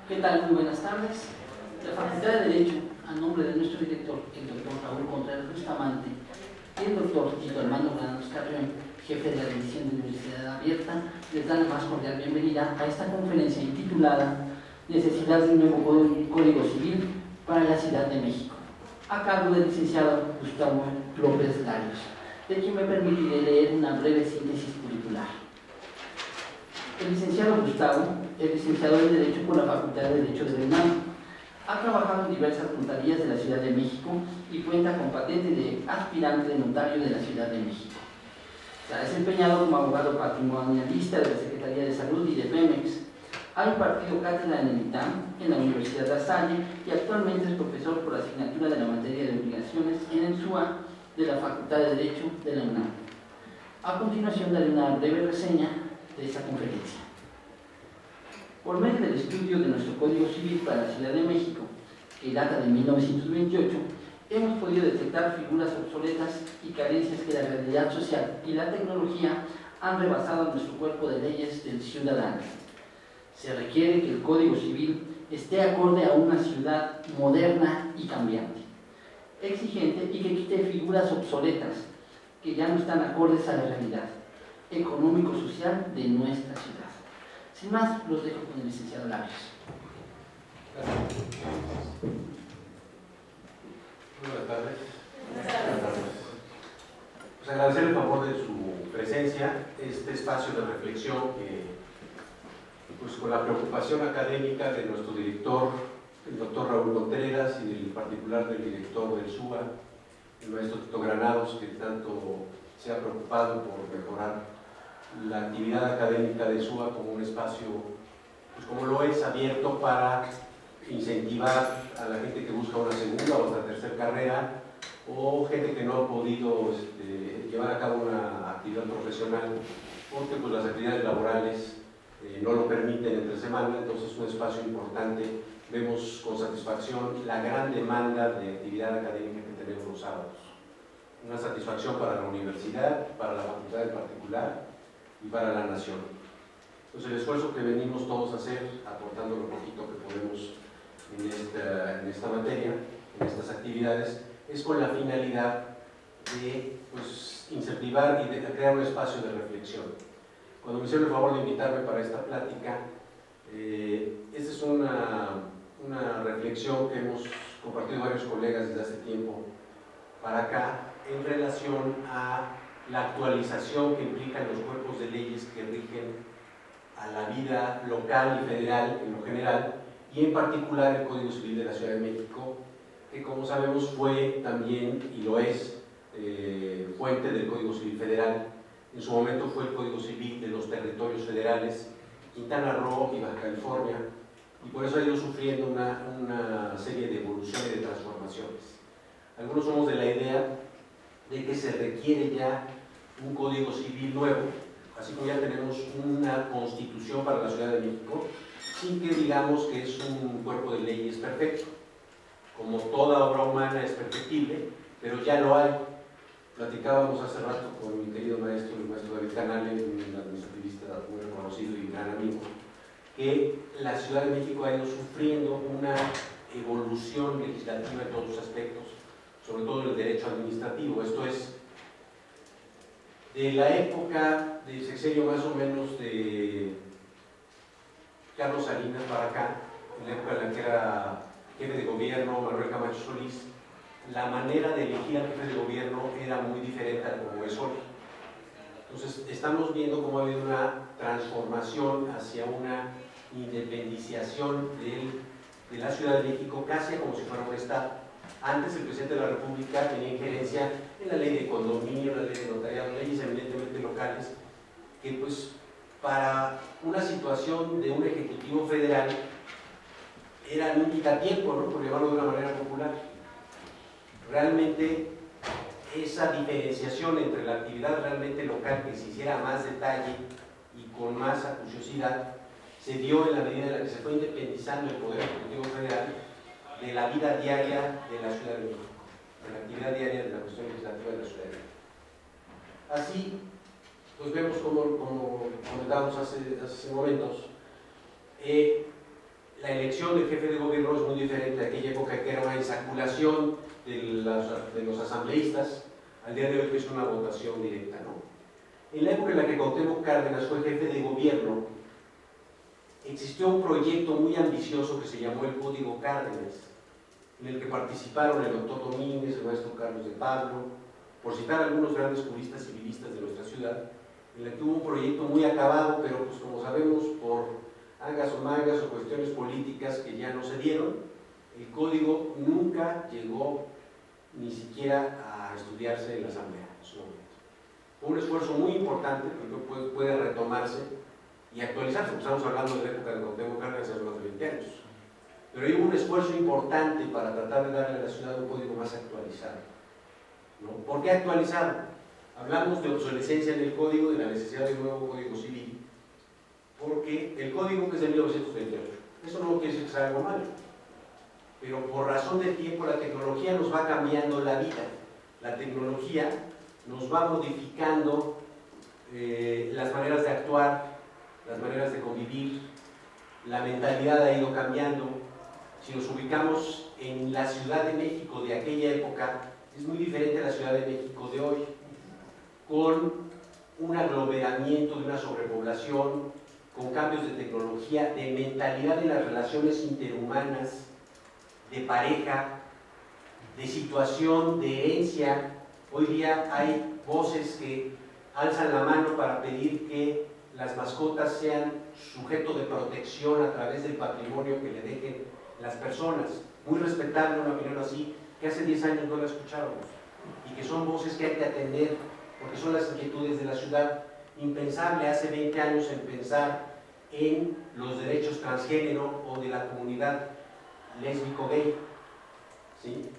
¿Qué tal? Muy buenas tardes. La Facultad de Derecho, a nombre de nuestro director, el doctor Raúl Contreras Bustamante, y el doctor Tito Armando Granados Carrión, jefe de la División de Universidad Abierta, les da la más cordial bienvenida a esta conferencia intitulada Necesidad de un nuevo Código Civil para la Ciudad de México, a cargo del licenciado Gustavo López Larios, de quien me permitiré leer una breve síntesis curricular. El licenciado Gustavo es licenciado en Derecho por la Facultad de Derecho de la UNAM. Ha trabajado en diversas notarías de la Ciudad de México y cuenta con patente de aspirante de notario de la Ciudad de México. Se ha desempeñado como abogado patrimonialista de la Secretaría de Salud y de Pemex. Ha impartido cátedra en el ITAM, en la Universidad de La Salle, y actualmente es profesor por asignatura de la materia de obligaciones en el SUA de la Facultad de Derecho de la UNAM. A continuación daré una breve reseña de esta conferencia. Por medio del estudio de nuestro Código Civil para la Ciudad de México, que data de 1928, hemos podido detectar figuras obsoletas y carencias que la realidad social y la tecnología han rebasado a nuestro cuerpo de leyes del ciudadano. Se requiere que el Código Civil esté acorde a una ciudad moderna y cambiante, exigente y que quite figuras obsoletas que ya no están acordes a la realidad económico-social de nuestra ciudad. Sin más, los dejo con el licenciado Larios. Buenas tardes. Buenas tardes. Pues agradecer el favor de su presencia, este espacio de reflexión que, pues con la preocupación académica de nuestro director, el doctor Raúl Contreras, y en particular del director del SUA, el maestro Tito Granados, que tanto se ha preocupado por mejorar la actividad académica de SUA como un espacio, pues como lo es, abierto para incentivar a la gente que busca una segunda o hasta tercera carrera, o gente que no ha podido llevar a cabo una actividad profesional porque pues, las actividades laborales no lo permiten entre semana. Entonces es un espacio importante. Vemos con satisfacción la gran demanda de actividad académica que tenemos los sábados. Una satisfacción para la universidad, para la facultad en particular y para la nación. Entonces el esfuerzo que venimos todos a hacer, aportando lo poquito que podemos en esta materia, en estas actividades, es con la finalidad de pues, incentivar y de crear un espacio de reflexión. Cuando me hicieron el favor de invitarme para esta plática, esta es una reflexión que hemos compartido varios colegas desde hace tiempo para acá en relación a la actualización que implican los cuerpos de leyes que rigen a la vida local y federal en lo general, y en particular el Código Civil de la Ciudad de México, que como sabemos fue también, y lo es, fuente del Código Civil Federal. En su momento fue el Código Civil de los territorios federales, Quintana Roo y Baja California, y por eso ha ido sufriendo una serie de evoluciones y de transformaciones. Algunos somos de la idea de que se requiere ya un Código Civil nuevo, así como ya tenemos una Constitución para la Ciudad de México, sin que digamos que es un cuerpo de leyes perfecto. Como toda obra humana es perfectible, pero ya lo hay. Platicábamos hace rato con mi querido maestro, el maestro David Canales, un administrativista muy reconocido y gran amigo, que la Ciudad de México ha ido sufriendo una evolución legislativa en todos los aspectos, sobre todo en el derecho administrativo. Esto es, de la época del sexenio más o menos de Carlos Salinas para acá, en la época en la que era jefe de gobierno Manuel Camacho Solís, la manera de elegir al jefe de gobierno era muy diferente a como es hoy. Entonces estamos viendo cómo ha habido una transformación hacia una independiciación de la Ciudad de México casi como si fuera un estado. Antes el presidente de la República tenía injerencia en la ley de condominio, la ley de notariado, leyes evidentemente locales, que pues para una situación de un ejecutivo federal eran un quitatiempo, ¿no? Por llamarlo de una manera popular. Realmente esa diferenciación entre la actividad realmente local, que se hiciera a más detalle y con más acuciosidad, se dio en la medida en la que se fue independizando el Poder Ejecutivo Federal de la vida diaria de la Ciudad de México, de la actividad diaria de la cuestión legislativa de la Ciudad de México. Así, pues vemos como comentábamos hace momentos, la elección del jefe de gobierno es muy diferente a aquella época que era una insaculación de los asambleístas, al día de hoy que es una votación directa, ¿no? En la época en la que Cuauhtémoc Cárdenas fue jefe de gobierno, existió un proyecto muy ambicioso que se llamó el Código Cárdenas, en el que participaron el doctor Domínguez, el maestro Carlos de Pablo, por citar algunos grandes juristas civilistas de nuestra ciudad, en el que hubo un proyecto muy acabado, pero pues como sabemos, por angas o mangas o cuestiones políticas que ya no se dieron, el código nunca llegó ni siquiera a estudiarse en la Asamblea en su momento. Fue un esfuerzo muy importante, porque puede retomarse y actualizarse, porque estamos hablando de la época de Cuauhtémoc Cárdenas hace más de 20 años. Pero hay un esfuerzo importante para tratar de darle a la ciudad un código más actualizado, ¿no? ¿Por qué actualizado? Hablamos de obsolescencia en el código, de la necesidad de un nuevo código civil, porque el código que es de 1928, eso no quiere decir que sea algo malo, pero por razón del tiempo la tecnología nos va cambiando la vida, la tecnología nos va modificando las maneras de actuar, las maneras de convivir, la mentalidad ha ido cambiando. Si nos ubicamos en la Ciudad de México de aquella época, es muy diferente a la Ciudad de México de hoy, con un aglomeramiento de una sobrepoblación, con cambios de tecnología, de mentalidad de las relaciones interhumanas, de pareja, de situación, de herencia. Hoy día hay voces que alzan la mano para pedir que las mascotas sean sujeto de protección a través del patrimonio que le dejen las personas. Muy respetable una opinión así, que hace 10 años no la escuchábamos, y que son voces que hay que atender, porque son las inquietudes de la ciudad. Impensable hace 20 años en pensar en los derechos transgénero o de la comunidad lésbico-gay, ¿sí?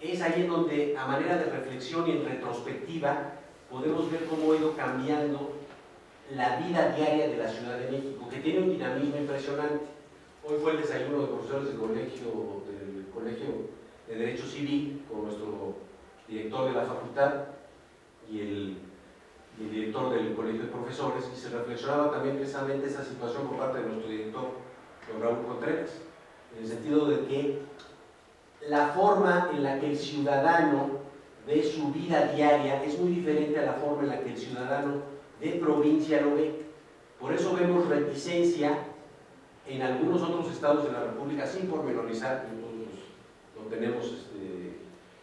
Es ahí en donde, a manera de reflexión y en retrospectiva, podemos ver cómo ha ido cambiando la vida diaria de la Ciudad de México, que tiene un dinamismo impresionante. Hoy fue el desayuno de profesores del Colegio de Derecho Civil con nuestro director de la facultad y el director del Colegio de Profesores, y se reflexionaba también precisamente esa situación por parte de nuestro director, don Raúl Contreras, en el sentido de que la forma en la que el ciudadano ve su vida diaria es muy diferente a la forma en la que el ciudadano de provincia lo ve. Por eso vemos reticencia en algunos otros estados de la República, sin pormenorizar, nosotros lo tenemos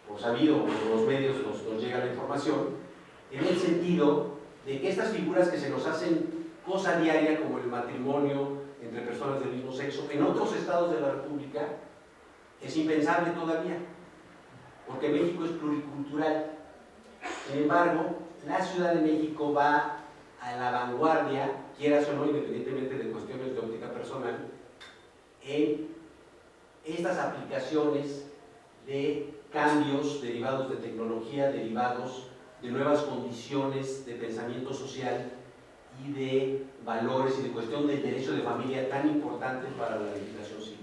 por sabido, por los medios nos llega la información, en el sentido de que estas figuras que se nos hacen cosa diaria, como el matrimonio entre personas del mismo sexo, en otros estados de la República es impensable todavía, porque México es pluricultural. Sin embargo, la Ciudad de México va a la vanguardia, quieras o no, independientemente de cuestiones de óptica personal, en estas aplicaciones de cambios derivados de tecnología, derivados de nuevas condiciones de pensamiento social y de valores y de cuestión del derecho de familia tan importante para la legislación civil.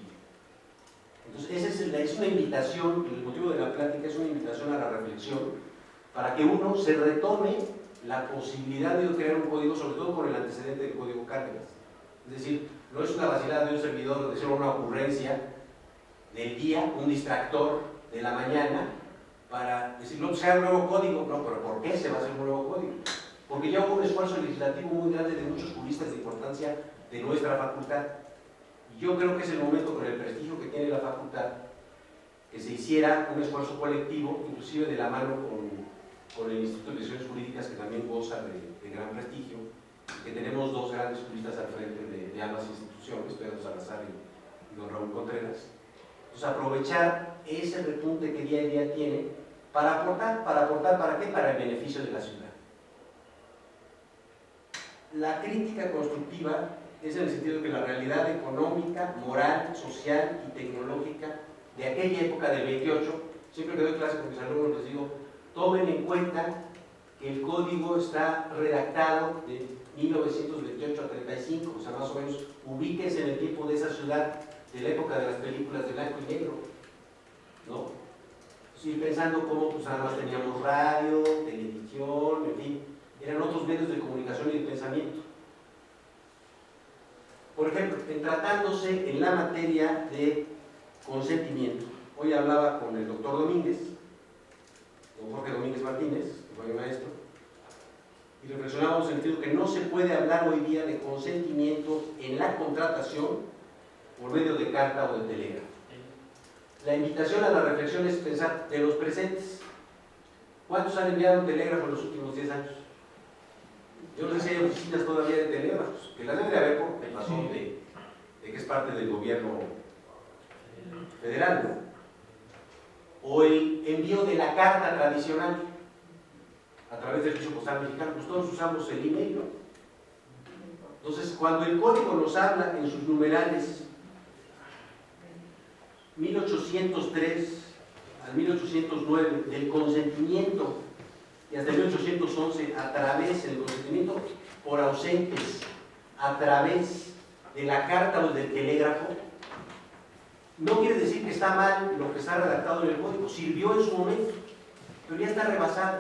Entonces, esa es una invitación, el motivo de la plática es una invitación a la reflexión para que uno se retome la posibilidad de crear un código, sobre todo con el antecedente del Código Cárdenas. Es decir, no es una vacilada de un servidor de ser una ocurrencia del día, un distractor de la mañana, para decir, no, sea un nuevo código. No, pero ¿por qué se va a hacer un nuevo código? Porque ya hubo un esfuerzo legislativo muy grande de muchos juristas de importancia de nuestra facultad. Y yo creo que es el momento, con el prestigio que tiene la facultad, que se hiciera un esfuerzo colectivo, inclusive de la mano con el Instituto de Estudios Jurídicas, que también goza de gran prestigio, que tenemos dos grandes juristas al frente de ambas instituciones, Pedro Salazar y don Raúl Contreras. Entonces, aprovechar ese repunte que día a día tiene para aportar, ¿para qué? Para el beneficio de la ciudad. La crítica constructiva es en el sentido de que la realidad económica, moral, social y tecnológica de aquella época del 28, siempre que doy clase con mis alumnos les digo, tomen en cuenta que el código está redactado de 1928 a 35, o sea, más o menos, ubíquense en el tiempo de esa ciudad, de la época de las películas de blanco y negro, ¿no? Ir pensando cómo pues nada más teníamos radio, televisión, en fin, eran otros medios de comunicación y de pensamiento. Por ejemplo, en tratándose en la materia de consentimiento. Hoy hablaba con el doctor Domínguez, don Jorge Domínguez Martínez, que fue mi maestro, y reflexionábamos en el sentido que no se puede hablar hoy día de consentimiento en la contratación por medio de carta o de telégrafo. La invitación a la reflexión es pensar de los presentes. ¿Cuántos han enviado un telégrafo en los últimos 10 años? Yo no sé si hay oficinas todavía de telégrafos, que las debe de haber por razón de que es parte del gobierno federal, ¿no? O el envío de la carta tradicional a través del Servicio Postal Mexicano, pues todos usamos el email, ¿no? Entonces, cuando el código nos habla en sus numerales 1803 al 1809 del consentimiento y hasta 1811 a través del consentimiento por ausentes, a través de la carta o del telégrafo, no quiere decir que está mal lo que está redactado en el código, sirvió en su momento, pero ya está rebasado.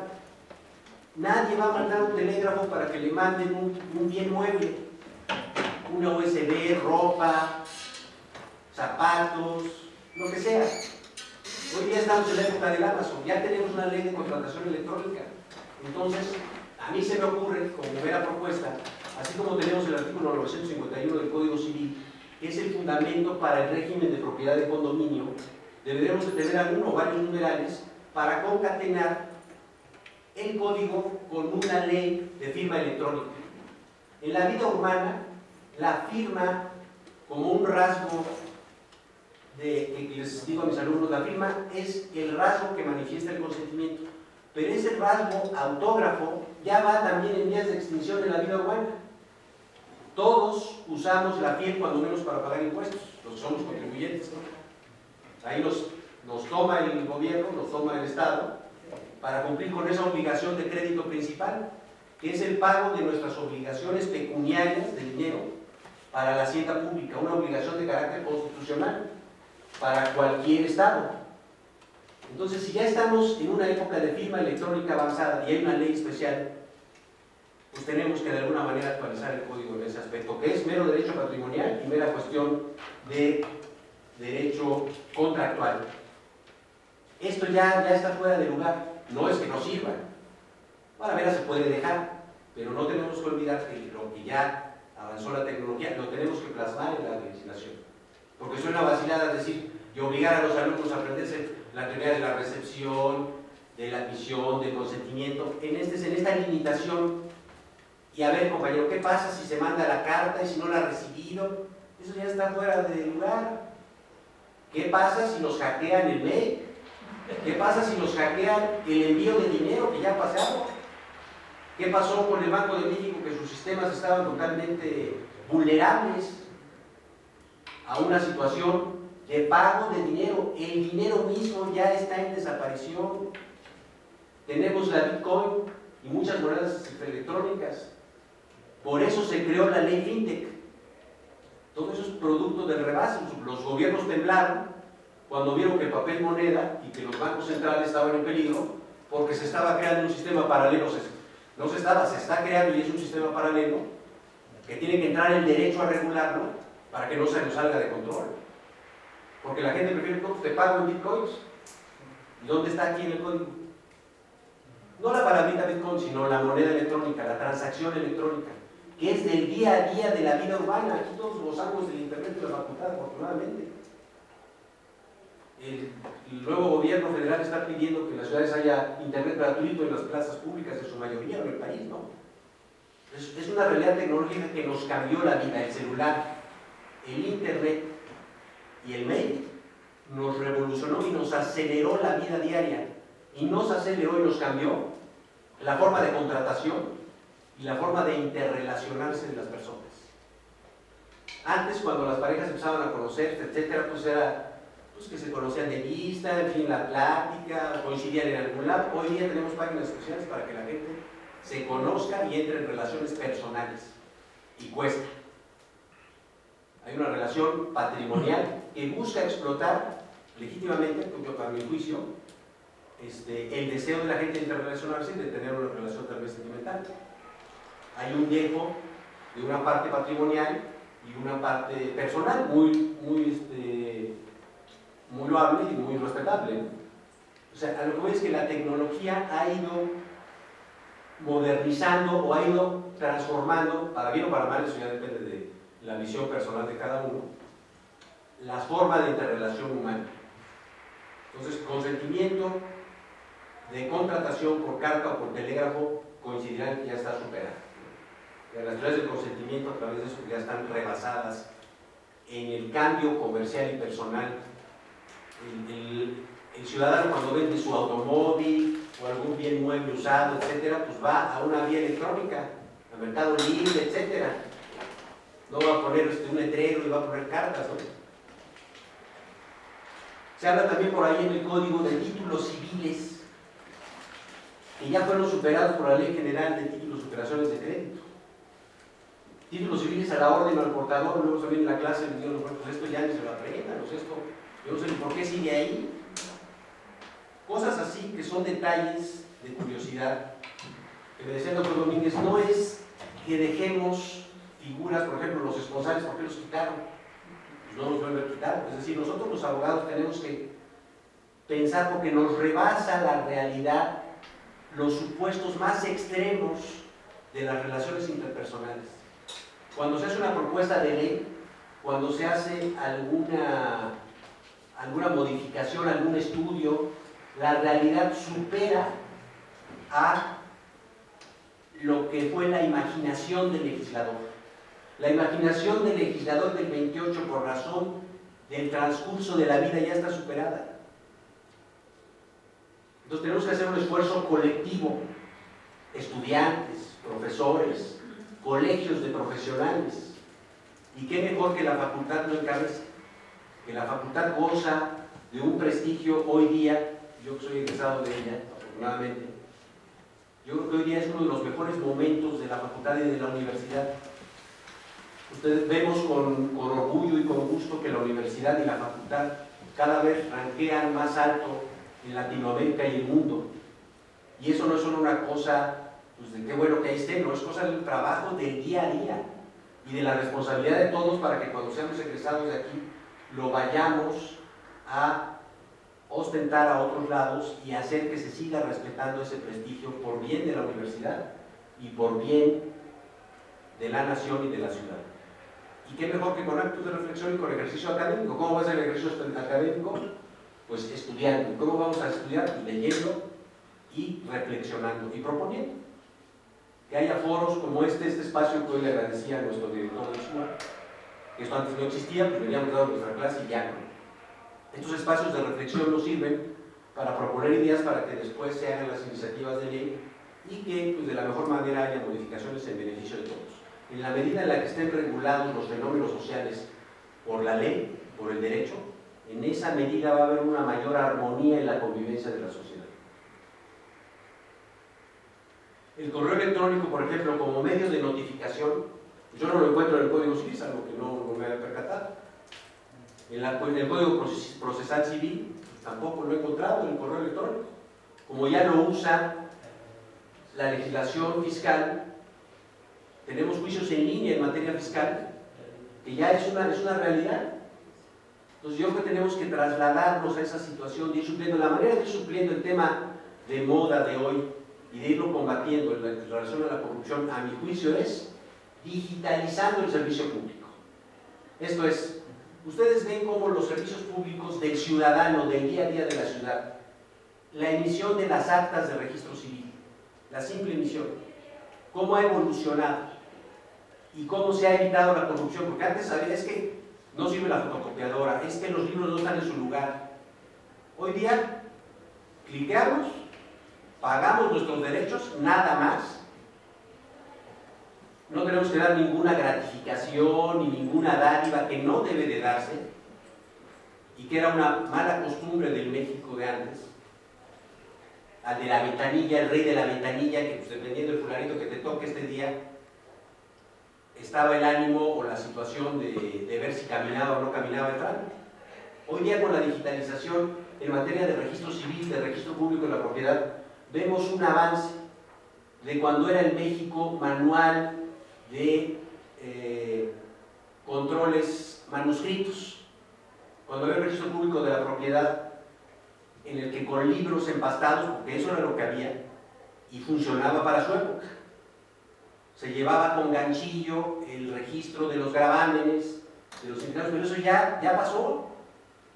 Nadie va a mandar un telégrafo para que le manden un bien mueble, una USB, ropa, zapatos, lo que sea. Hoy día estamos en la época del Amazon, ya tenemos una ley de contratación electrónica. Entonces, a mí se me ocurre, como primera propuesta, así como tenemos el artículo 951 del Código Civil, que es el fundamento para el régimen de propiedad de condominio, deberemos de tener alguno o varios numerales para concatenar el código con una ley de firma electrónica. En la vida urbana, la firma, como un rasgo que les digo a mis alumnos, la firma es el rasgo que manifiesta el consentimiento, pero ese rasgo autógrafo ya va también en vías de extinción en la vida urbana. Todos usamos la FIEL cuando menos para pagar impuestos, los que somos contribuyentes, ¿no? Ahí nos toma el gobierno, nos toma el Estado para cumplir con esa obligación de crédito principal, que es el pago de nuestras obligaciones pecuniarias de dinero para la hacienda pública, una obligación de carácter constitucional para cualquier Estado. Entonces, si ya estamos en una época de firma electrónica avanzada y hay una ley especial, pues tenemos que de alguna manera actualizar el código en ese aspecto, que es mero derecho patrimonial y mera cuestión de derecho contractual. Esto ya está fuera de lugar, no es que no sirva. Para ver, se puede dejar, pero no tenemos que olvidar que lo que ya avanzó la tecnología lo tenemos que plasmar en la legislación. Porque suena vacilada decir, y obligar a los alumnos a aprenderse la teoría de la recepción, de la admisión, del consentimiento, en esta limitación. Y a ver, compañero, ¿qué pasa si se manda la carta y si no la ha recibido? Eso ya está fuera de lugar. ¿Qué pasa si nos hackean el mail? ¿Qué pasa si nos hackean el envío de dinero que ya ha pasado? ¿Qué pasó con el Banco de México, que sus sistemas estaban totalmente vulnerables a una situación de pago de dinero? El dinero mismo ya está en desaparición. Tenemos la Bitcoin y muchas monedas electrónicas. Por eso se creó la ley FinTech. Todo eso es producto del rebase. Los gobiernos temblaron cuando vieron que el papel moneda y que los bancos centrales estaban en peligro, porque se estaba creando un sistema paralelo. Se está creando y es un sistema paralelo que tiene que entrar el derecho a regularlo para que no se nos salga de control. Porque la gente prefiere, pues, te pago en bitcoins. ¿Y dónde está aquí en el código? No la palabrita bitcoin, sino la moneda electrónica, la transacción electrónica, que es del día a día de la vida urbana. Aquí todos gozamos del internet de la facultad, afortunadamente. El nuevo gobierno federal está pidiendo que en las ciudades haya internet gratuito en las plazas públicas de su mayoría en el país, ¿no? Es una realidad tecnológica que nos cambió la vida. El celular, el internet y el mail nos revolucionó y nos aceleró la vida diaria, y nos aceleró y nos cambió la forma de contratación y la forma de interrelacionarse de las personas. Antes, cuando las parejas empezaban a conocerse, etcétera, pues era que se conocían de vista, en fin, la plática, coincidían en algún lado. Hoy día tenemos páginas especiales para que la gente se conozca y entre en relaciones personales, y cuesta. Hay una relación patrimonial que busca explotar legítimamente, para mi juicio, el deseo de la gente de interrelacionarse y de tener una relación tal vez sentimental. Hay un dejo de una parte patrimonial y una parte personal muy loable y muy respetable. O sea, a lo que voy es que la tecnología ha ido modernizando o ha ido transformando, para bien o para mal, eso ya depende de la visión personal de cada uno, las formas de interrelación humana. Entonces, consentimiento de contratación por carta o por telégrafo coincidirán que ya está superado. Las teorías del consentimiento a través de eso ya están rebasadas en el cambio comercial y personal. El ciudadano, cuando vende su automóvil o algún bien mueble usado, etcétera, pues va a una vía electrónica, a Mercado Libre, etcétera. No va a poner un letrero y va a poner cartas, ¿no? Se habla también por ahí en el código de títulos civiles, que ya fueron superados por la Ley General de Títulos y Operaciones de Crédito. Títulos civiles a la orden o al portador, luego se viene en la clase y me dijeron, pues esto ya ni se lo aprendan, pues esto, yo no sé ni por qué sigue ahí. Cosas así que son detalles de curiosidad. Que me decía el doctor Domínguez, no es que dejemos figuras, por ejemplo, los esponsales, ¿por qué los quitaron? Pues no los vuelven a quitar. Es decir, nosotros los abogados tenemos que pensar, porque nos rebasa la realidad los supuestos más extremos de las relaciones interpersonales. Cuando se hace una propuesta de ley, cuando se hace alguna modificación, algún estudio, la realidad supera a lo que fue la imaginación del legislador. La imaginación del legislador del 28, por razón del transcurso de la vida, ya está superada. Entonces tenemos que hacer un esfuerzo colectivo, estudiantes, profesores, colegios de profesionales. Y qué mejor que la facultad lo encabece, que la facultad goza de un prestigio hoy día. Yo soy egresado de ella, afortunadamente. Yo creo que hoy día es uno de los mejores momentos de la facultad y de la universidad. Ustedes vemos con orgullo y con gusto que la universidad y la facultad cada vez ranquean más alto en Latinoamérica y el mundo. Y eso no es solo una cosa, pues, de qué bueno que ahí esté, no, es cosa del trabajo del día a día y de la responsabilidad de todos para que cuando seamos egresados de aquí lo vayamos a ostentar a otros lados y hacer que se siga respetando ese prestigio por bien de la universidad y por bien de la nación y de la ciudad. Y qué mejor que con actos de reflexión y con ejercicio académico. ¿Cómo va a ser el ejercicio académico? Pues estudiando. ¿Cómo vamos a estudiar? Leyendo y reflexionando y proponiendo. Que haya foros como este espacio que hoy le agradecía a nuestro director de SUA, que esto antes no existía, pues veníamos dando nuestra clase y ya no. Estos espacios de reflexión nos sirven para proponer ideas para que después se hagan las iniciativas de ley y que, pues, de la mejor manera haya modificaciones en beneficio de todos. En la medida en la que estén regulados los fenómenos sociales por la ley, por el derecho, en esa medida va a haber una mayor armonía en la convivencia de la sociedad. El correo electrónico, por ejemplo, como medio de notificación, yo no lo encuentro en el Código Civil, algo que no me haya percatado. En el Código Procesal Civil tampoco lo he encontrado en el correo electrónico. Como ya lo usa la legislación fiscal, tenemos juicios en línea en materia fiscal, que ya es una realidad. Entonces yo creo que tenemos que trasladarnos a esa situación de ir supliendo. La manera de ir supliendo el tema de moda de hoy y de irlo combatiendo en relación a la corrupción, a mi juicio, es digitalizando el servicio público. Esto es, ustedes ven cómo los servicios públicos del ciudadano, del día a día de la ciudad, la emisión de las actas de registro civil, la simple emisión, cómo ha evolucionado y cómo se ha evitado la corrupción, porque antes sabía, es que no sirve la fotocopiadora, es que los libros no están en su lugar. Hoy día, cliqueamos, pagamos nuestros derechos, nada más. No tenemos que dar ninguna gratificación ni ninguna dádiva que no debe de darse y que era una mala costumbre del México de antes. Al de la ventanilla, el rey de la ventanilla, que pues, dependiendo del fulanito que te toque este día, estaba el ánimo o la situación de ver si caminaba o no caminaba el trámite. Hoy día, con la digitalización en materia de registro civil, de registro público de la propiedad, vemos un avance de cuando era el México manual de controles manuscritos. Cuando había el registro público de la propiedad, en el que con libros empastados, porque eso era lo que había, y funcionaba para su época. Se llevaba con ganchillo el registro de los gravámenes, de los invitados, pero eso ya pasó.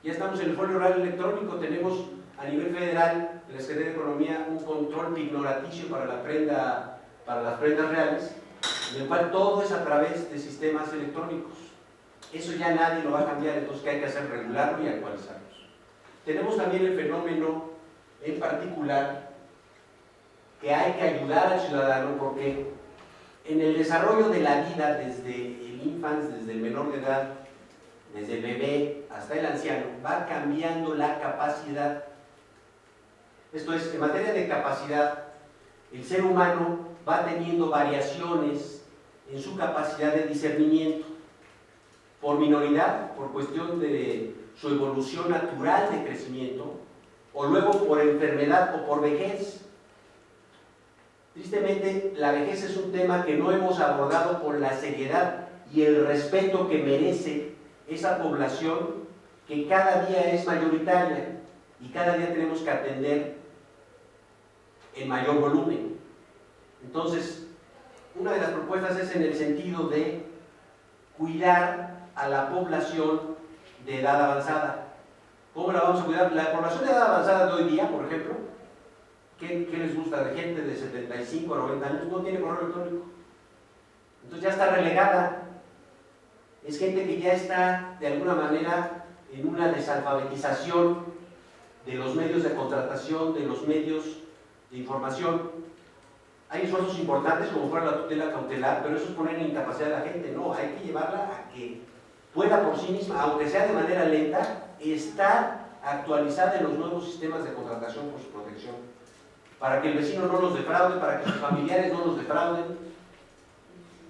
Ya estamos en el folio oral electrónico, tenemos a nivel federal, en la Secretaría de Economía, un control pignoraticio para las prendas reales, en el cual todo es a través de sistemas electrónicos. Eso ya nadie lo va a cambiar, entonces ¿qué hay que hacer? Regularlo y actualizarlos. Tenemos también el fenómeno en particular que hay que ayudar al ciudadano, porque en el desarrollo de la vida, desde el infante, desde el menor de edad, desde el bebé hasta el anciano, va cambiando la capacidad. Esto es, en materia de capacidad, el ser humano va teniendo variaciones en su capacidad de discernimiento, por minoridad, por cuestión de su evolución natural de crecimiento, o luego por enfermedad o por vejez. Tristemente, la vejez es un tema que no hemos abordado con la seriedad y el respeto que merece esa población que cada día es mayoritaria y cada día tenemos que atender en mayor volumen. Entonces, una de las propuestas es en el sentido de cuidar a la población de edad avanzada. ¿Cómo la vamos a cuidar? La población de edad avanzada de hoy día, por ejemplo, ¿qué les gusta? De gente de 75 a 90 años, no tiene correo electrónico. Entonces ya está relegada. Es gente que ya está, de alguna manera, en una desalfabetización de los medios de contratación, de los medios de información. Hay esfuerzos importantes, como fuera la tutela cautelar, pero eso es poner en incapacidad a la gente. No, hay que llevarla a que pueda por sí misma, aunque sea de manera lenta, estar actualizada en los nuevos sistemas de contratación por su protección, para que el vecino no los defraude, para que sus familiares no los defrauden,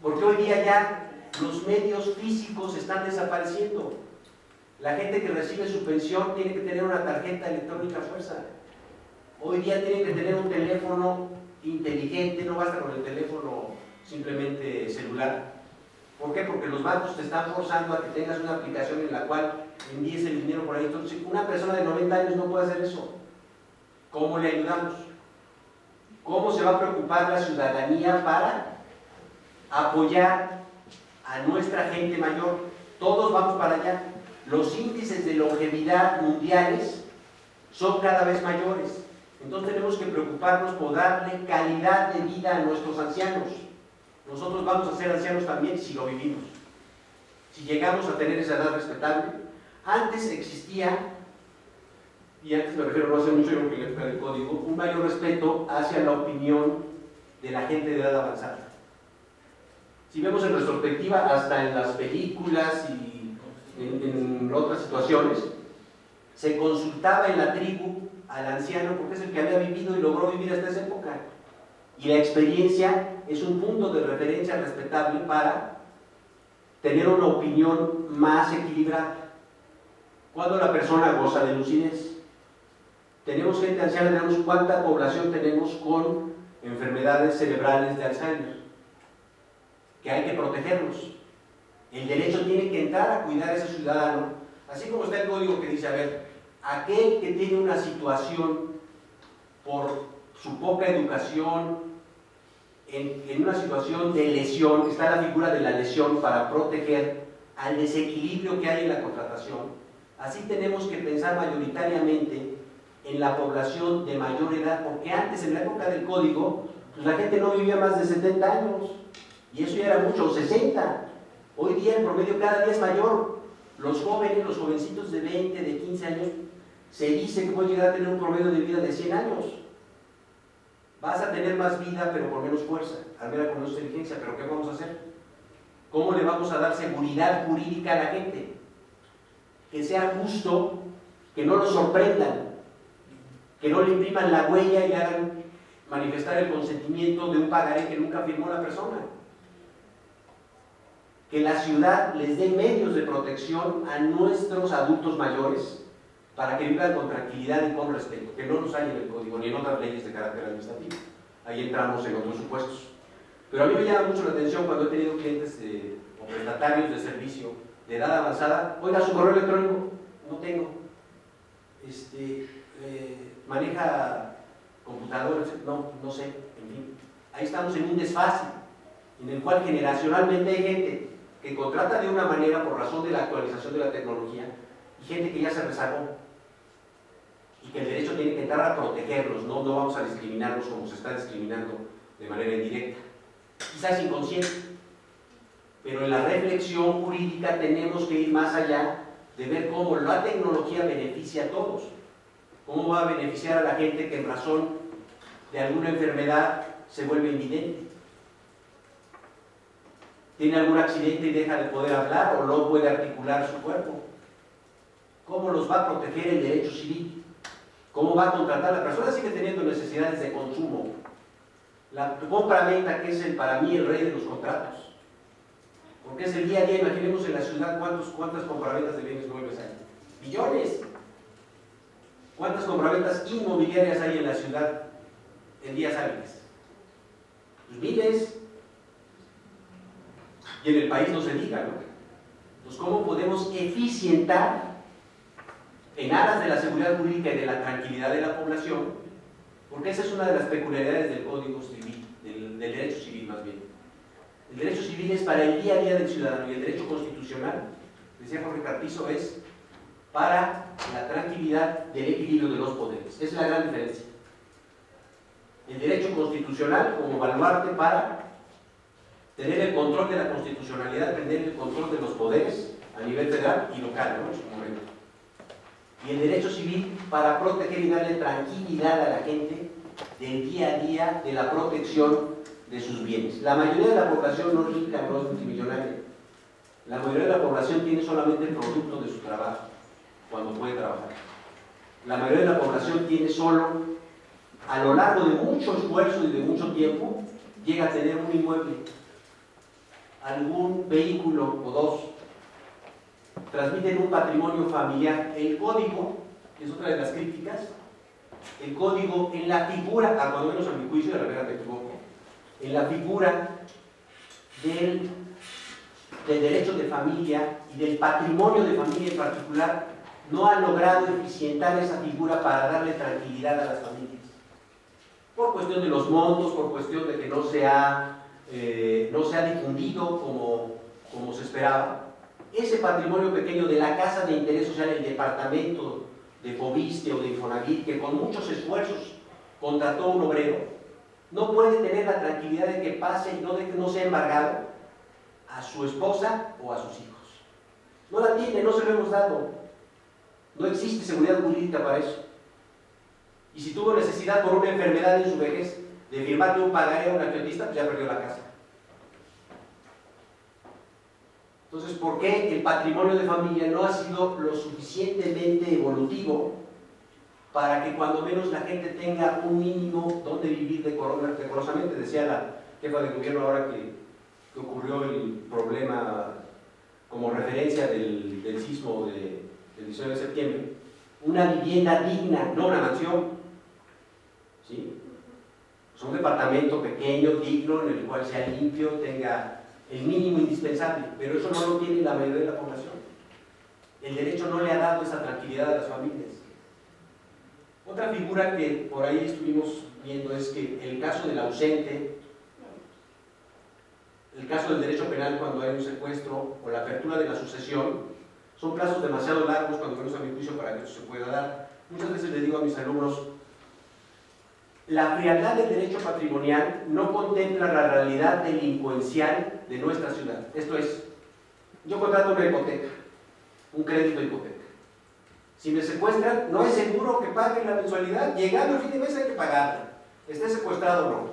porque hoy día ya los medios físicos están desapareciendo. La gente que recibe su pensión tiene que tener una tarjeta electrónica a fuerza. Hoy día tienen que tener un teléfono inteligente, no basta con el teléfono simplemente celular. ¿Por qué? Porque los bancos te están forzando a que tengas una aplicación en la cual envíes el dinero por ahí. Entonces, una persona de 90 años no puede hacer eso. ¿Cómo le ayudamos? ¿Cómo se va a preocupar la ciudadanía para apoyar a nuestra gente mayor? Todos vamos para allá. Los índices de longevidad mundiales son cada vez mayores. Entonces tenemos que preocuparnos por darle calidad de vida a nuestros ancianos. Nosotros vamos a ser ancianos también si lo vivimos. Si llegamos a tener esa edad respetable. Antes existía, y antes me refiero no hace mucho, yo creo que en la época del código, un mayor respeto hacia la opinión de la gente de edad avanzada. Si vemos en retrospectiva, hasta en las películas y en otras situaciones, se consultaba en la tribu al anciano porque es el que había vivido y logró vivir hasta esa época. Y la experiencia es un punto de referencia respetable para tener una opinión más equilibrada. Cuando la persona goza de lucidez. Tenemos gente anciana, tenemos cuánta población tenemos con enfermedades cerebrales de Alzheimer, que hay que protegerlos. El derecho tiene que entrar a cuidar a ese ciudadano, así como está el código que dice, a ver, aquel que tiene una situación por su poca educación, en una situación de lesión, está la figura de la lesión para proteger al desequilibrio que hay en la contratación. Así tenemos que pensar mayoritariamente en la población de mayor edad, porque antes, en la época del código, pues la gente no vivía más de 70 años, y eso ya era mucho, 60. Hoy día el promedio cada día es mayor. Los jóvenes, los jovencitos de 20, de 15 años, se dice que pueden llegar a tener un promedio de vida de 100 años. Vas a tener más vida, pero con menos fuerza, al menos con menos inteligencia. ¿Pero qué vamos a hacer? ¿Cómo le vamos a dar seguridad jurídica a la gente? Que sea justo, que no lo sorprendan, que no le impriman la huella y le hagan manifestar el consentimiento de un pagaré que nunca firmó la persona. Que la ciudad les dé medios de protección a nuestros adultos mayores para que vivan con tranquilidad y con respeto, que no los hay en el código ni en otras leyes de carácter administrativo. Ahí entramos en otros supuestos. Pero a mí me llama mucho la atención cuando he tenido clientes o prestatarios de servicio de edad avanzada, oiga, su correo electrónico, no tengo, maneja computadores, no sé, en fin. Ahí estamos en un desfase, en el cual generacionalmente hay gente que contrata de una manera por razón de la actualización de la tecnología y gente que ya se rezagó y que el derecho tiene que entrar a protegerlos, no vamos a discriminarlos como se está discriminando de manera indirecta, quizás inconsciente, pero en la reflexión jurídica tenemos que ir más allá de ver cómo la tecnología beneficia a todos, cómo va a beneficiar a la gente que en razón de alguna enfermedad se vuelve invidente, tiene algún accidente y deja de poder hablar o no puede articular su cuerpo. ¿Cómo los va a proteger el derecho civil? ¿Cómo va a contratar? La persona sigue teniendo necesidades de consumo. La compra-venta, que es para mí el rey de los contratos, porque es el día a día. Imaginemos en la ciudad cuántas compraventas de bienes muebles hay. Millones. ¿Cuántas compraventas inmobiliarias hay en la ciudad en días hábiles? Pues miles. Y en el país no se diga, ¿no? Entonces, ¿cómo podemos eficientar en aras de la seguridad jurídica y de la tranquilidad de la población? Porque esa es una de las peculiaridades del Código Civil, del derecho civil más bien. El derecho civil es para el día a día del ciudadano y el derecho constitucional, decía Jorge Carpizo, es para la tranquilidad del equilibrio de los poderes. Esa es la gran diferencia. El derecho constitucional como baluarte para tener el control de la constitucionalidad, tener el control de los poderes a nivel federal y local, ¿no? En su momento. Y el derecho civil para proteger y darle tranquilidad a la gente del día a día de la protección de sus bienes. La mayoría de la población no es rica, no es multimillonaria. La mayoría de la población tiene solamente el producto de su trabajo, cuando puede trabajar. La mayoría de la población tiene solo, a lo largo de mucho esfuerzo y de mucho tiempo, llega a tener un inmueble, algún vehículo o dos, transmiten un patrimonio familiar. El código, que es otra de las críticas, el código en la figura, a cuando menos a mi juicio, de la verdad me equivoco, en la figura del derecho de familia y del patrimonio de familia en particular, no ha logrado eficientar esa figura para darle tranquilidad a las familias. Por cuestión de los montos, por cuestión de que no se ha difundido como se esperaba. Ese patrimonio pequeño de la casa de interés social, el departamento de Fobiste o de Infonavit, que con muchos esfuerzos contrató un obrero, no puede tener la tranquilidad de que pase y no sea embargado a su esposa o a sus hijos. No la tiene, no se lo hemos dado. No existe seguridad jurídica para eso. Y si tuvo necesidad por una enfermedad en su vejez de firmarle un pagaré a un accionista, pues ya perdió la casa. Entonces, ¿por qué el patrimonio de familia no ha sido lo suficientemente evolutivo para que cuando menos la gente tenga un mínimo donde vivir decorosamente? Decía la jefa de gobierno ahora que ocurrió el problema como referencia del sismo del 19 de septiembre, una vivienda digna, no una mansión, ¿sí? Es un departamento pequeño, digno, en el cual sea limpio, tenga el mínimo indispensable, pero eso no lo tiene la mayoría de la población. El derecho no le ha dado esa tranquilidad a las familias. Otra figura que por ahí estuvimos viendo es que el caso del ausente, el caso del derecho penal cuando hay un secuestro o la apertura de la sucesión, son plazos demasiado largos, cuando menos a mi juicio, para que esto se pueda dar. Muchas veces les digo a mis alumnos, la frialdad del derecho patrimonial no contempla la realidad delincuencial de nuestra ciudad. Esto es, yo contrato una hipoteca, un crédito de hipoteca. Si me secuestran, no es seguro que pague la mensualidad. Llegando el fin de mes hay que pagarla, esté secuestrado o no.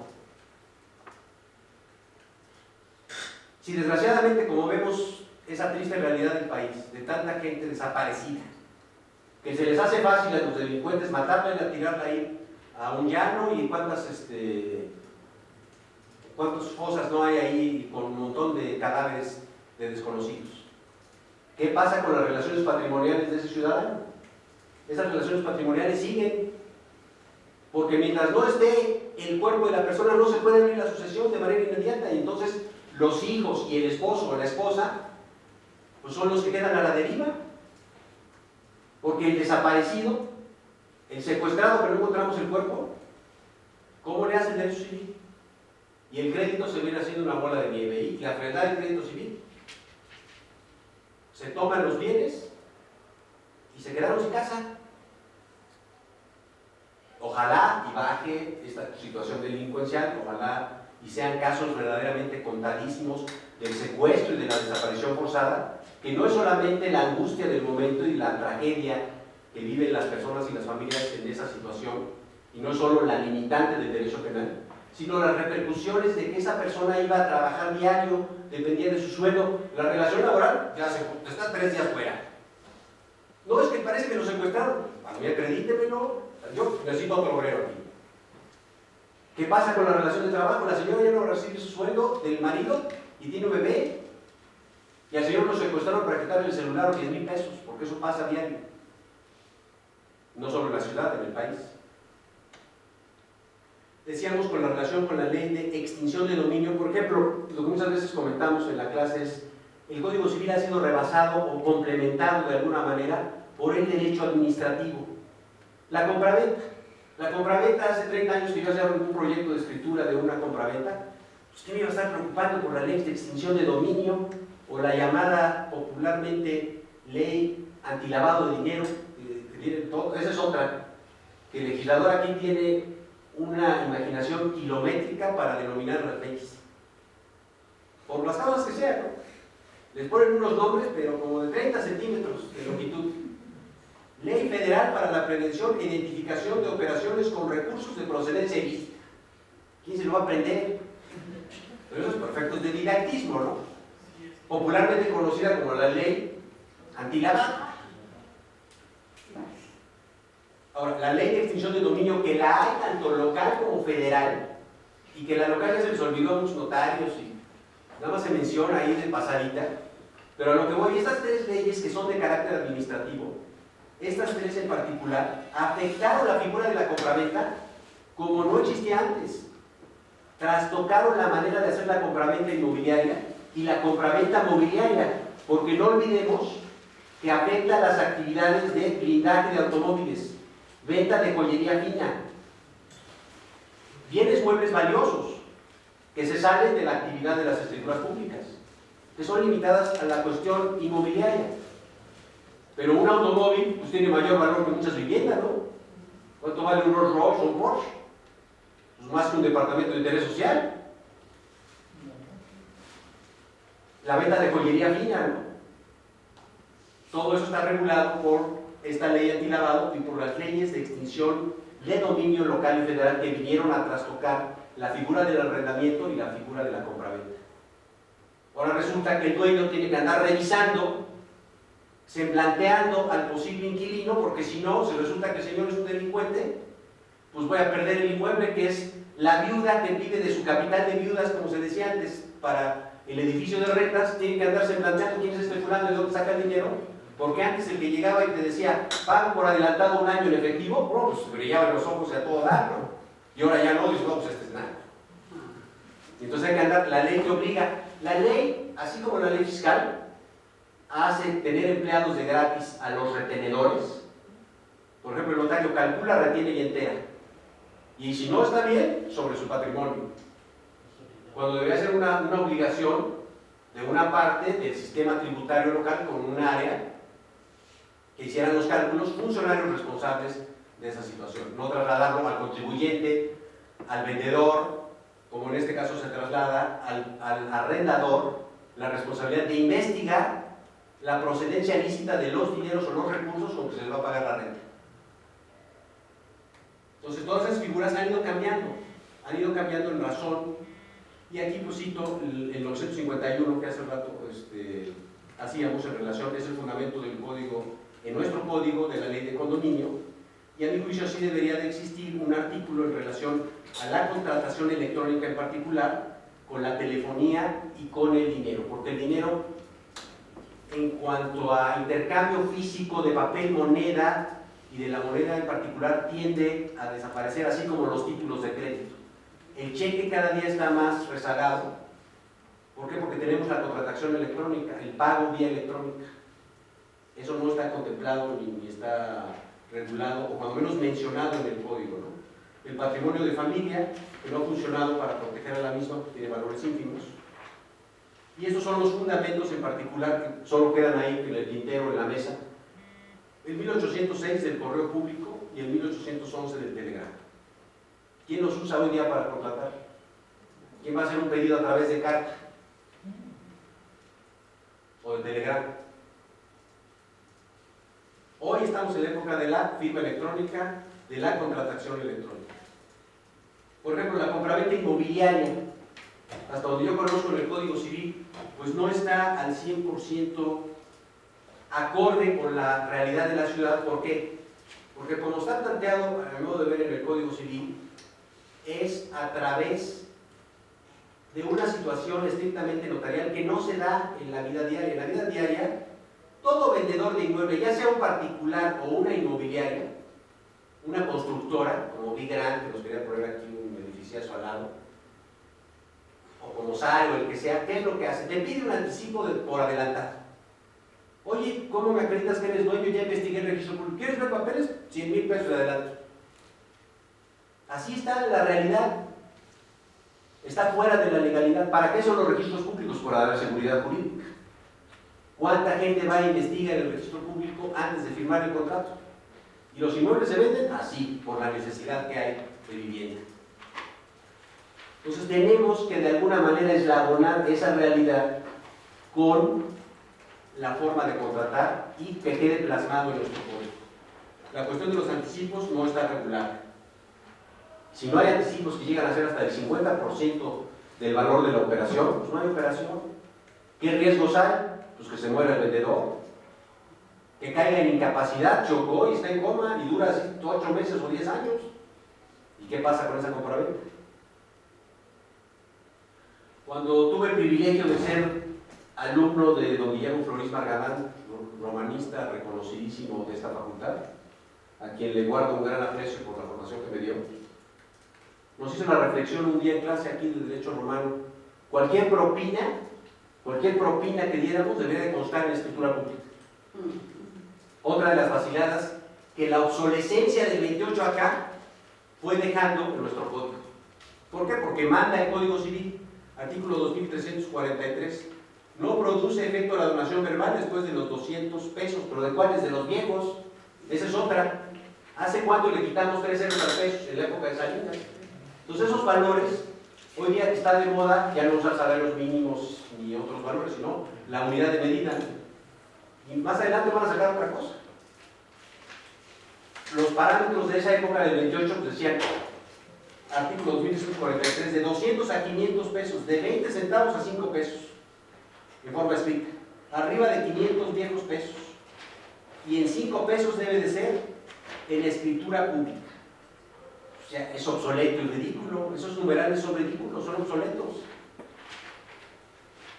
Si desgraciadamente, como vemos esa triste realidad del país, de tanta gente desaparecida, que se les hace fácil a los delincuentes matarla y tirarla ahí a un llano, y cuántas fosas no hay ahí con un montón de cadáveres de desconocidos. ¿Qué pasa con las relaciones patrimoniales de ese ciudadano? Esas relaciones patrimoniales siguen, porque mientras no esté el cuerpo de la persona no se puede abrir la sucesión de manera inmediata, y entonces los hijos y el esposo o la esposa, pues son los que quedan a la deriva. Porque el desaparecido, el secuestrado, pero no encontramos el cuerpo, ¿cómo le hace el derecho civil? Y el crédito se viene haciendo una bola de nieve. Y la frialdad del crédito civil, se toman los bienes y se quedaron sin casa. Ojalá y baje esta situación delincuencial, ojalá y sean casos verdaderamente contadísimos del secuestro y de la desaparición forzada, que no es solamente la angustia del momento y la tragedia que viven las personas y las familias en esa situación, y no es solo la limitante del derecho penal, sino las repercusiones de que esa persona iba a trabajar diario, dependía de su sueldo, la relación laboral, ya se está 3 días fuera. No, es que parece que lo secuestraron. A mí acredítemelo, yo necesito otro obrero aquí. ¿Qué pasa con la relación de trabajo? La señora ya no recibe su sueldo del marido y tiene un bebé, y al señor lo secuestraron para quitarle el celular o 10,000 pesos, porque eso pasa a diario. No solo en la ciudad, en el país. Decíamos con la relación con la ley de extinción de dominio, por ejemplo, lo que muchas veces comentamos en la clase es, el Código Civil ha sido rebasado o complementado de alguna manera por el derecho administrativo. La compraventa. La compraventa, hace 30 años que yo hacía un proyecto de escritura de una compraventa, pues ¿qué me iba a estar preocupando por la ley de extinción de dominio o la llamada popularmente ley antilavado de dinero? Esa es otra, que el legislador aquí tiene una imaginación kilométrica para denominar las leyes. Por las causas que sean, ¿no? Les ponen unos nombres, pero como de 30 centímetros de longitud. Ley Federal para la Prevención e Identificación de Operaciones con Recursos de Procedencia Ilícita. ¿Quién se lo va a aprender? Pero eso es perfecto de didactismo, ¿no? Popularmente conocida como la Ley Antilavado. Ahora, la ley de extinción de dominio, que la hay tanto local como federal, y que la local ya se les olvidó a muchos notarios y nada más se menciona ahí de pasadita, pero a lo que voy, estas 3 leyes que son de carácter administrativo, estas 3 en particular, afectaron la figura de la compraventa como no existía antes. Trastocaron la manera de hacer la compraventa inmobiliaria y la compraventa mobiliaria, porque no olvidemos que afecta las actividades de blindaje de automóviles, venta de joyería fina, bienes muebles valiosos que se salen de la actividad de las escrituras públicas, que son limitadas a la cuestión inmobiliaria. Pero un automóvil pues tiene mayor valor que muchas viviendas, ¿no? ¿Cuánto vale un Rolls Royce o un Porsche? Pues más que un departamento de interés social. La venta de joyería fina, ¿no? Todo eso está regulado por esta ley antilavado y por las leyes de extinción de dominio local y federal que vinieron a trastocar la figura del arrendamiento y la figura de la compraventa. Ahora resulta que el dueño tiene que andar revisando, semblanteando al posible inquilino, porque si no, si resulta que el señor es un delincuente, pues voy a perder el inmueble, que es la viuda que vive de su capital de viudas, como se decía antes, para el edificio de rentas. Tiene que andar semblanteando quién es este fulano, de dónde saca el dinero, porque antes el que llegaba y te decía, pago por adelantado 1 año en efectivo, bueno, pues brillaba en los ojos y a todo dar, ¿no? Y ahora ya no, dices, no, pues este es nada. Y entonces hay que andar, la ley te obliga, la ley, así como la ley fiscal, hace tener empleados de gratis a los retenedores. Por ejemplo, el notario calcula, retiene y entera. Y si no está bien, sobre su patrimonio. Cuando debería ser una obligación de una parte del sistema tributario local con un área que hicieran los cálculos, funcionarios responsables de esa situación. No trasladarlo al contribuyente, al vendedor, como en este caso se traslada al arrendador, la responsabilidad de investigar la procedencia lícita de los dineros o los recursos con que se les va a pagar la renta. Entonces todas esas figuras han ido cambiando en razón, y aquí pues cito el 951 que hace rato hacíamos en relación, es el fundamento del código, en nuestro código de la ley de condominio, y a mi juicio sí debería de existir un artículo en relación a la contratación electrónica en particular, con la telefonía y con el dinero, porque el dinero, en cuanto a intercambio físico de papel, moneda, y de la moneda en particular, tiende a desaparecer, así como los títulos de crédito. El cheque cada día está más rezagado, ¿Por qué? Porque tenemos la contratación electrónica, el pago vía electrónica. Eso no está contemplado ni está regulado, o cuando menos mencionado en el código, ¿no? El patrimonio de familia, que no ha funcionado para proteger a la misma, porque tiene valores ínfimos. Y estos son los fundamentos en particular que solo quedan ahí en el tintero, en la mesa. El 1806 del correo público y el 1811 del telegrama. ¿Quién los usa hoy día para contratar? ¿Quién va a hacer un pedido a través de carta? ¿O de telegrama? Hoy estamos en la época de la firma electrónica, de la contratación electrónica. Por ejemplo, la compraventa inmobiliaria, hasta donde yo conozco en el Código Civil, pues no está al 100% acorde con la realidad de la ciudad. ¿Por qué? Porque como está planteado, a mi modo de ver, en el Código Civil, es a través de una situación estrictamente notarial que no se da en la vida diaria. En la vida diaria, todo vendedor de inmueble, ya sea un particular o una inmobiliaria, una constructora, como Big Grand, que nos quería poner aquí un edificiazo al lado, o como SAE o el que sea, ¿qué es lo que hace? Te pide un anticipo por adelantado. Oye, ¿cómo me acreditas que eres dueño? Ya investigué el registro público. ¿Quieres ver papeles? 100,000 pesos de adelanto. Así está la realidad. Está fuera de la legalidad. ¿Para qué son los registros públicos? Para dar seguridad jurídica. ¿Cuánta gente va a investigar el registro público antes de firmar el contrato? Y los inmuebles se venden así, por la necesidad que hay de vivienda. Entonces tenemos que de alguna manera eslabonar esa realidad con la forma de contratar y que quede plasmado en nuestro código. La cuestión de los anticipos no está regulada. Si no hay anticipos que llegan a ser hasta el 50% del valor de la operación, pues no hay operación. ¿Qué riesgos hay? Pues que se muera el vendedor, que caiga en incapacidad, chocó y está en coma y dura así 8 meses o 10 años. ¿Y qué pasa con esa compraventa? Cuando tuve el privilegio de ser alumno de don Guillermo Florís Margadán, romanista reconocidísimo de esta facultad, a quien le guardo un gran aprecio por la formación que me dio, nos hizo una reflexión un día en clase aquí de Derecho Romano. Cualquier propina que diéramos debería de constar en la escritura pública. Otra de las vaciladas, que la obsolescencia del 28 acá fue dejando en nuestro código. ¿Por qué? Porque manda el Código Civil, artículo 2343, no produce efecto la donación verbal después de los 200 pesos, pero ¿de cuáles? De los viejos. Esa es otra. ¿Hace cuánto le quitamos 3 euros al peso? En la época de Salinas. Entonces esos valores, hoy día está de moda ya no usar salarios mínimos ni otros valores, sino la unidad de medida. Y más adelante van a sacar otra cosa. Los parámetros de esa época del 28 pues decían, artículo 2343, de 200 a 500 pesos, de 20 centavos a 5 pesos, en forma estricta. Arriba de 500 viejos pesos. Y en 5 pesos debe de ser en escritura pública. O sea, es obsoleto y ridículo. Esos numerales son ridículos, son obsoletos.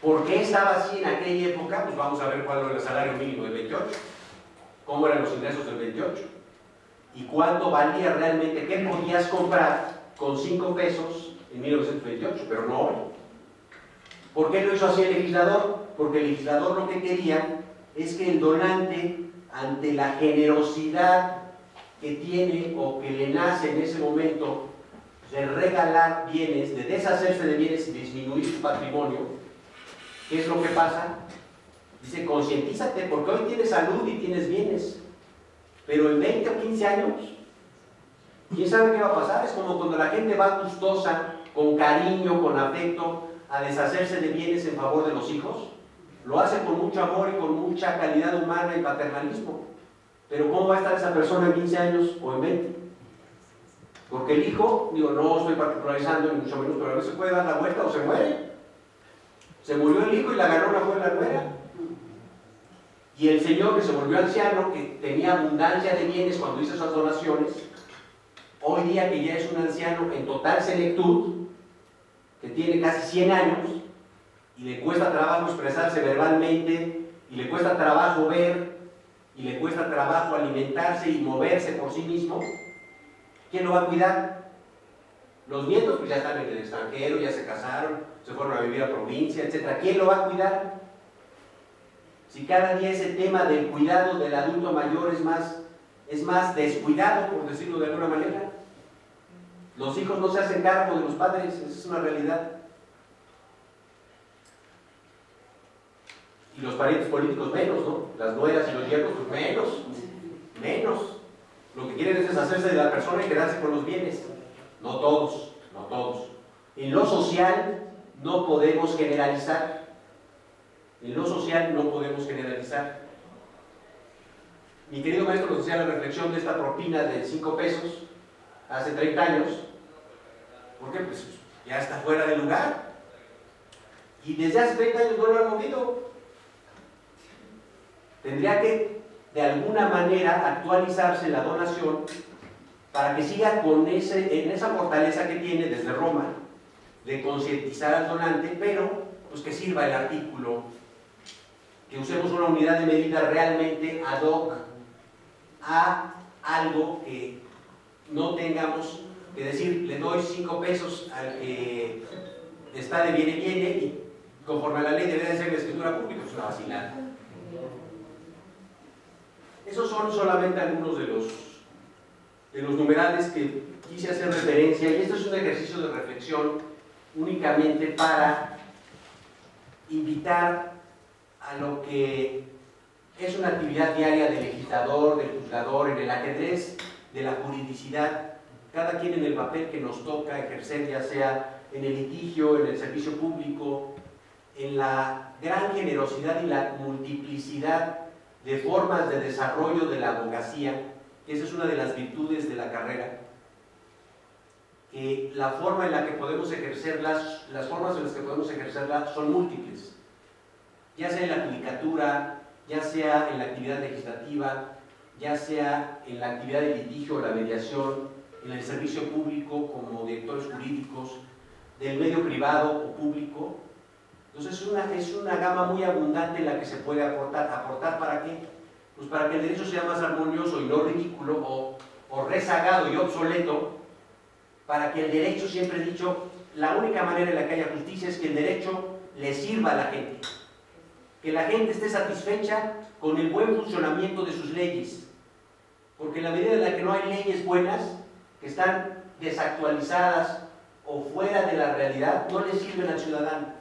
¿Por qué estaba así en aquella época? Pues vamos a ver cuál era el salario mínimo del 28, cómo eran los ingresos del 28 y cuánto valía realmente, qué podías comprar con 5 pesos en 1928, pero no hoy. ¿Por qué lo hizo así el legislador? Porque el legislador lo que quería es que el donante, ante la generosidad que tiene o que le nace en ese momento de regalar bienes, de deshacerse de bienes y disminuir su patrimonio, ¿qué es lo que pasa? Dice, concientízate, porque hoy tienes salud y tienes bienes, pero en 20 o 15 años, ¿quién sabe qué va a pasar? Es como cuando la gente va gustosa, con cariño, con afecto, a deshacerse de bienes en favor de los hijos. Lo hace con mucho amor y con mucha calidad humana y paternalismo. Pero ¿cómo va a estar esa persona en 15 años o en 20? Porque el hijo, digo, no estoy particularizando ni mucho menos, pero a veces puede dar la vuelta o se muere. Se murió el hijo y la ganó la nuera. Y el señor que se volvió anciano, que tenía abundancia de bienes cuando hizo esas donaciones, hoy día que ya es un anciano en total senectud, que tiene casi 100 años, y le cuesta trabajo expresarse verbalmente, y le cuesta trabajo ver, y le cuesta trabajo alimentarse y moverse por sí mismo, ¿quién lo va a cuidar? Los nietos pues ya están en el extranjero, ya se casaron, se fueron a vivir a provincia, etc. ¿Quién lo va a cuidar? Si cada día ese tema del cuidado del adulto mayor es más descuidado, por decirlo de alguna manera. Los hijos no se hacen cargo de los padres, esa es una realidad. Y los parientes políticos menos, ¿no? Las nueras y los yernos, pues menos. Lo que quieren es deshacerse de la persona y quedarse con los bienes. No todos. En lo social no podemos generalizar. Mi querido maestro nos decía la reflexión de esta propina de 5 pesos hace 30 años. ¿Por qué? Pues ya está fuera de lugar. Y desde hace 30 años no lo han movido. Tendría que, de alguna manera, actualizarse la donación para que siga en esa fortaleza que tiene desde Roma de concientizar al donante, pero pues que sirva el artículo, que usemos una unidad de medida realmente ad hoc a algo que no tengamos que decir, le doy 5 pesos al que está de viene y conforme a la ley debe de ser de escritura pública, es una vacilada. Esos son solamente algunos de los numerales que quise hacer referencia, y esto es un ejercicio de reflexión únicamente para invitar a lo que es una actividad diaria del legislador, del juzgador, en el ajedrez de la juridicidad, cada quien en el papel que nos toca ejercer, ya sea en el litigio, en el servicio público, en la gran generosidad y la multiplicidad de formas de desarrollo de la abogacía. Esa es una de las virtudes de la carrera, que la forma en la que podemos ejercerlas, las formas en las que podemos ejercerlas son múltiples, ya sea en la judicatura, ya sea en la actividad legislativa, ya sea en la actividad de litigio o la mediación, en el servicio público como directores jurídicos, del medio privado o público. Entonces es una gama muy abundante en la que se puede aportar. ¿Aportar para qué? Pues para que el derecho sea más armonioso y no ridículo o rezagado y obsoleto, para que el derecho, siempre he dicho, la única manera en la que haya justicia es que el derecho le sirva a la gente, que la gente esté satisfecha con el buen funcionamiento de sus leyes, porque en la medida en la que no hay leyes buenas, que están desactualizadas o fuera de la realidad, no le sirven al ciudadano.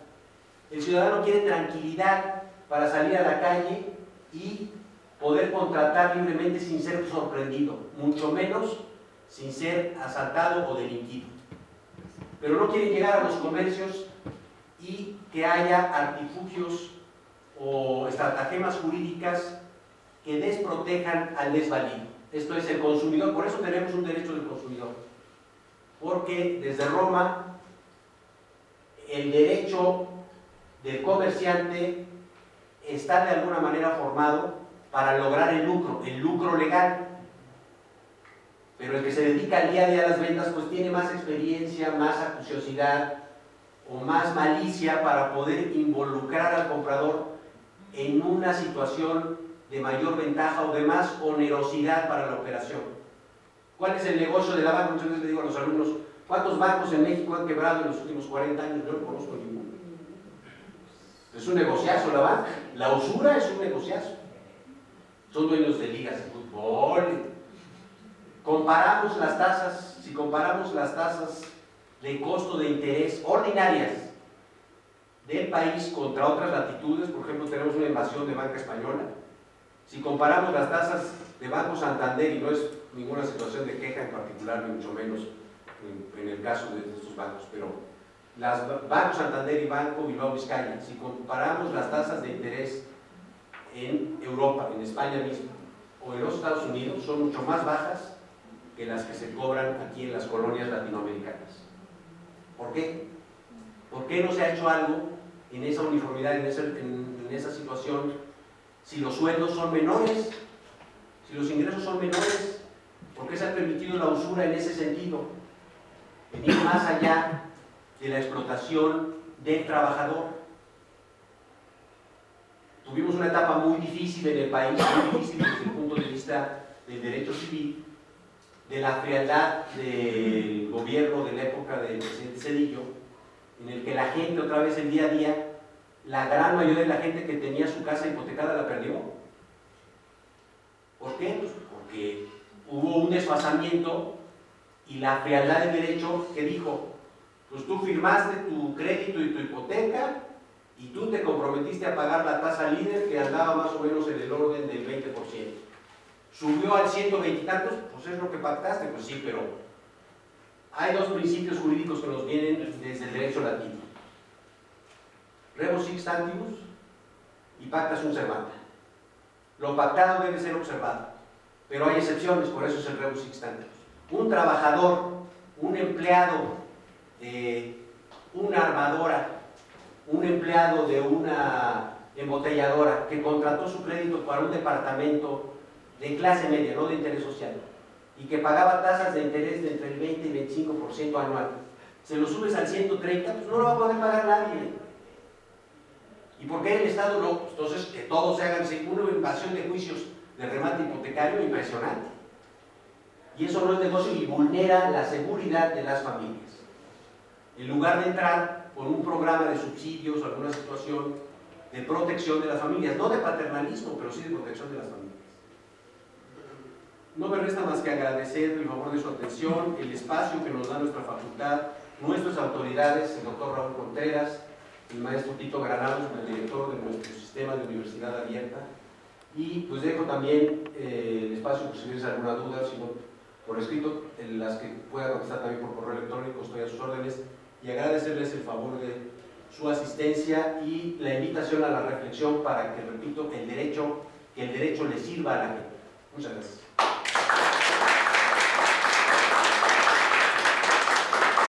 El ciudadano quiere tranquilidad para salir a la calle y poder contratar libremente sin ser sorprendido, mucho menos sin ser asaltado o delinquido. Pero no quieren llegar a los comercios y que haya artilugios o estratagemas jurídicas que desprotejan al desvalido. Esto es el consumidor, por eso tenemos un derecho del consumidor, porque desde Roma el derecho del comerciante está de alguna manera formado para lograr el lucro legal, pero el que se dedica al día a día a las ventas pues tiene más experiencia, más acuciosidad o más malicia para poder involucrar al comprador en una situación de mayor ventaja o de más onerosidad para la operación. ¿Cuál es el negocio de la banca? Muchas veces le digo a los alumnos, ¿cuántos bancos en México han quebrado en los últimos 40 años? Yo no conozco ninguno. Es un negociazo la banca. La usura es un negociazo. Son dueños de ligas de fútbol. Comparamos las tasas, si comparamos las tasas de costo de interés ordinarias del país contra otras latitudes, por ejemplo, tenemos una invasión de banca española. Si comparamos las tasas de Banco Santander, y no es ninguna situación de queja en particular, ni mucho menos en el caso de estos bancos, pero Banco Santander y Banco Bilbao Vizcaya, si comparamos las tasas de interés en Europa, en España misma, o en los Estados Unidos, son mucho más bajas que las que se cobran aquí en las colonias latinoamericanas. ¿Por qué? ¿Por qué no se ha hecho algo en esa uniformidad, en esa situación, si los sueldos son menores, si los ingresos son menores? ¿Por qué se ha permitido la usura en ese sentido? Venir más allá de la explotación del trabajador. Tuvimos una etapa muy difícil en el país, muy difícil desde el punto de vista del derecho civil, de la frialdad del gobierno de la época del presidente Zedillo, en el que la gente otra vez el día a día, la gran mayoría de la gente que tenía su casa hipotecada la perdió. ¿Por qué? Pues porque hubo un desfasamiento y la frialdad del derecho que dijo, pues tú firmaste tu crédito y tu hipoteca y tú te comprometiste a pagar la tasa líder que andaba más o menos en el orden del 20%. Subió al 120 y tantos, pues es lo que pactaste, pues sí, pero hay dos principios jurídicos que nos vienen desde el derecho latino. Rebus sic stantibus y pacta sunt servanda. Lo pactado debe ser observado, pero hay excepciones, por eso es el rebus sic stantibus. Un trabajador, un empleado de una armadora, un empleado de una embotelladora que contrató su crédito para un departamento de clase media, no de interés social, y que pagaba tasas de interés de entre el 20 y 25% anual, se lo subes al 130, pues no lo va a poder pagar nadie. ¿Y por qué el Estado no? Pues entonces que todos se hagan una invasión de juicios de remate hipotecario impresionante. Y eso no es negocio y vulnera la seguridad de las familias. En lugar de entrar por un programa de subsidios o alguna situación de protección de las familias, no de paternalismo, pero sí de protección de las familias. No me resta más que agradecer el favor de su atención, el espacio que nos da nuestra facultad, nuestras autoridades, el doctor Raúl Contreras, el maestro Tito Granados, el director de nuestro sistema de universidad abierta, y pues dejo también el espacio por si tienes alguna duda, si no por escrito, en las que pueda contestar también por correo electrónico, estoy a sus órdenes, y agradecerles el favor de su asistencia y la invitación a la reflexión para que, repito, que el derecho le sirva a la gente. Muchas gracias.